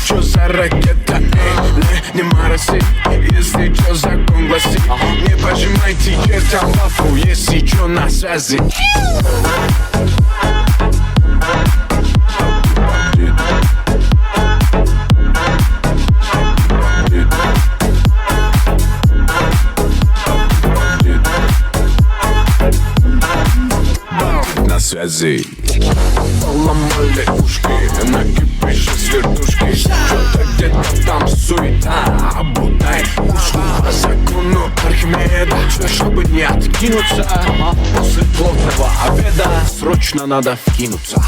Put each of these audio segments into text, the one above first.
Чё за ракета, не мороси. Если чё, закон гласит: не пожимайте чертям лапу, если чё, на связи. На связи. Поломали ушки, накипишь из вертушки. Что-то где-то там суета, обутай пушку по закону Архимеда. Чтобы не откинуться, после плотного обеда срочно надо вкинуться.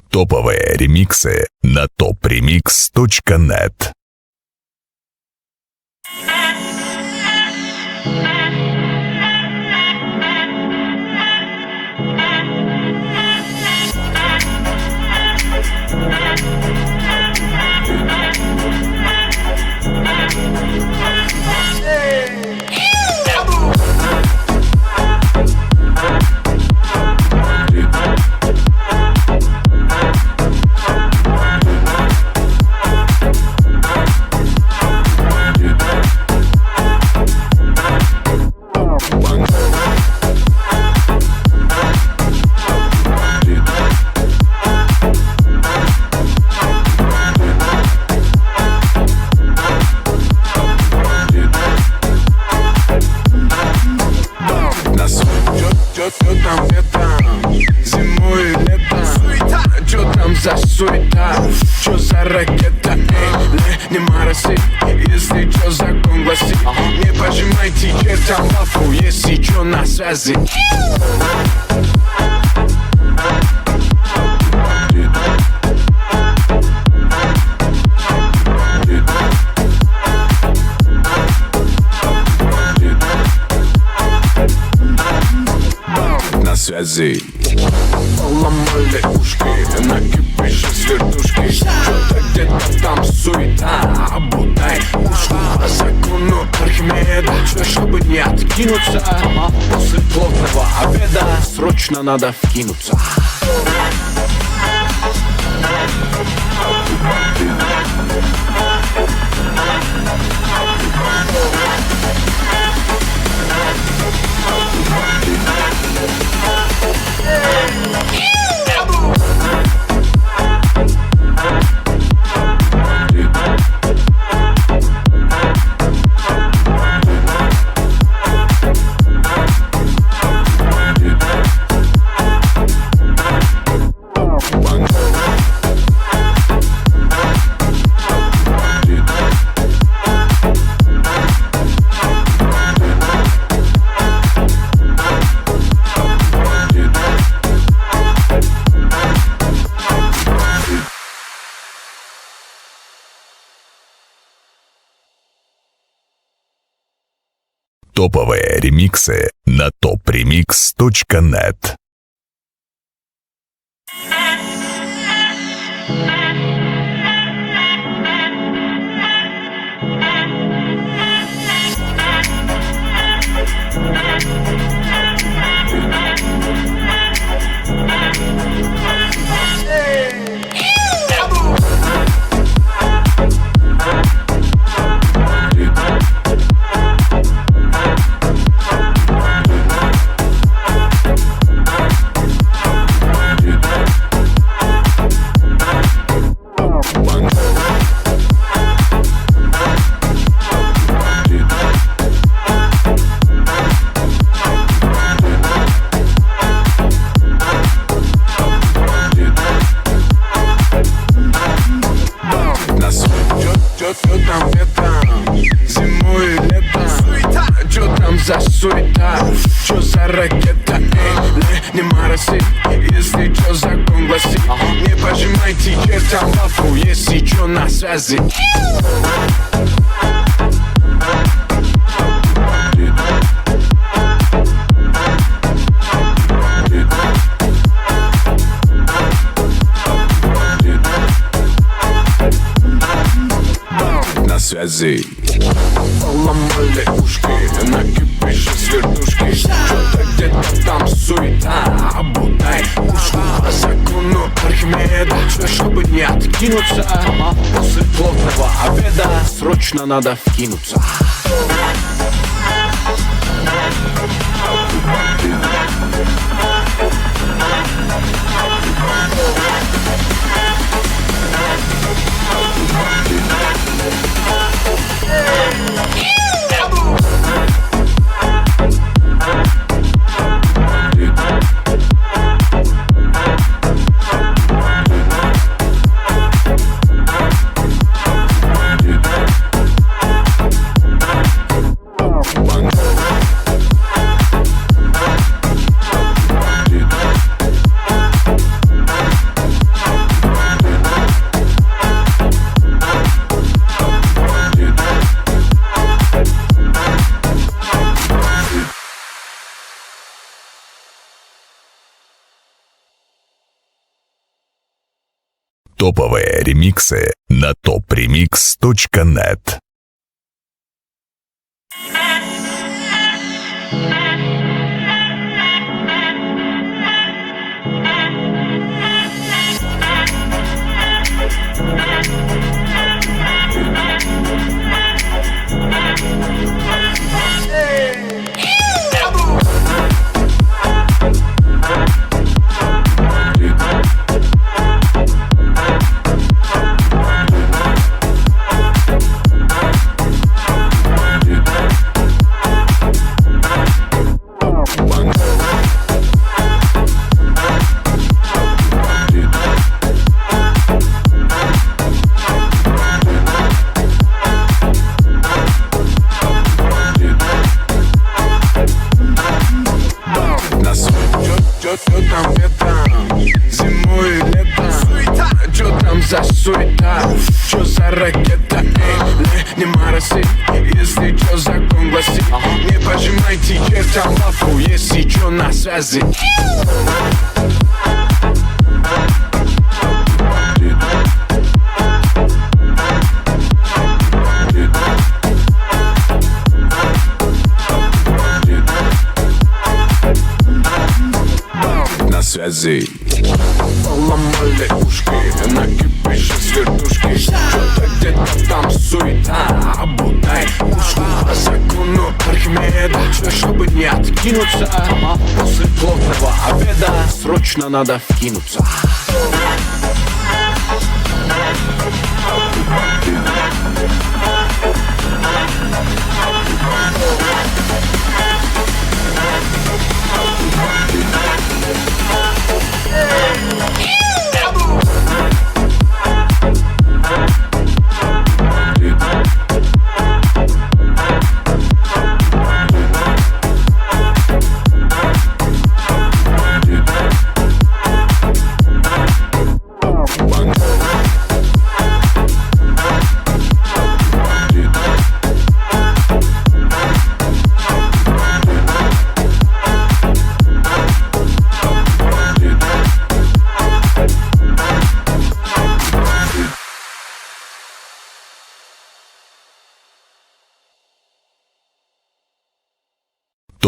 Топовые ремиксы на topremix.net. Суета, чё за ракета, не мороси. Если чё, закон гласит: не пожимайте чертям лапу, если чё, на связи. На связи. Поломали ушки, накипишь из вертушки. Что-то где-то там суета, обутай пушку по закону Архимеда. Чтобы не откинуться, после плотного обеда срочно надо вкинуться. Топовые ремиксы на topremix.net. Чё там, где там, зимой и летом, чё там за суета, чё за ракета, не мороси, если чё закон гласит. Не пожимайте чертям лапу, если чё на связи. На связи. Поломали ушки, накипишь с вертушки. Что-то где-то там суета, обутай ушку по закону Архимеда. Чтобы не откинуться, после плотного обеда срочно надо вкинуться. Топовые ремиксы на topremix.net. Чё там, где там, зимой и летом, чё там за суета, чё за ракета, не мороси, если чё закон гласит. Не пожимайте чертям лапу, если чё на связи. На связи. Поломали ушки, накипишь с вертушки. Что-то где-то там суета, обутай ушку по закону Архимеда. Чтобы не откинуться, после плотного обеда срочно надо вкинуться.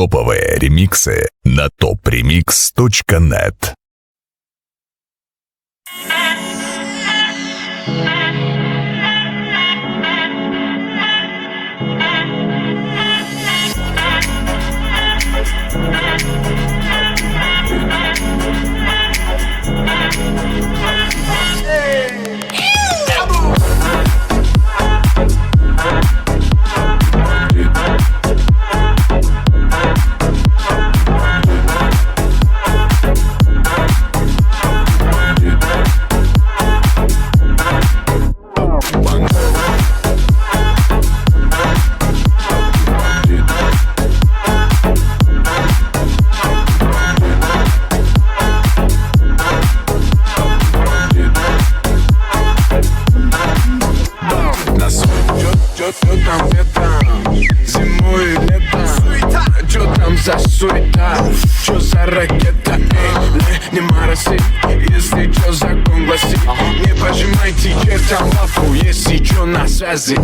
Топовые ремиксы на topremix.net. Чё там, где там, зимой и летом, чё там за суета, чё за ракета, эй, не мороси, если чё закон гласит, не пожимайте чертям лапу, если чё на связи.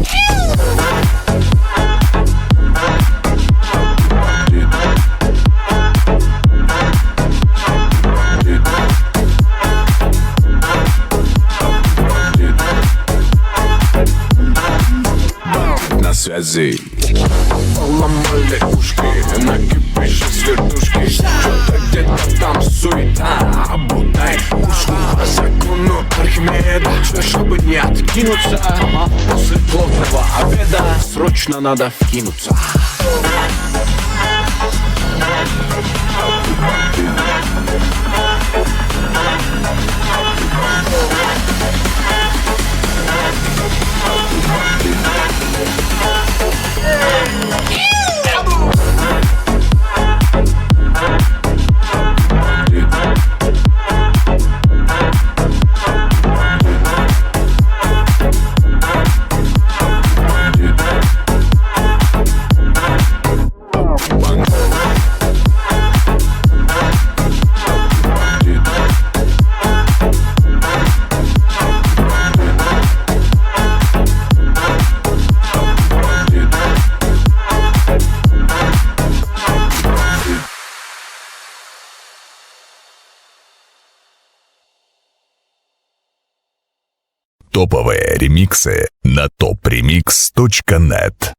На связи. Поломали ушки, накипишь из вертушки. Что-то где-то там суета, обутай ушку по закону Архимеда. Чтобы не откинуться, после плотного обеда срочно надо вкинуться. Топовые ремиксы на topremix.net.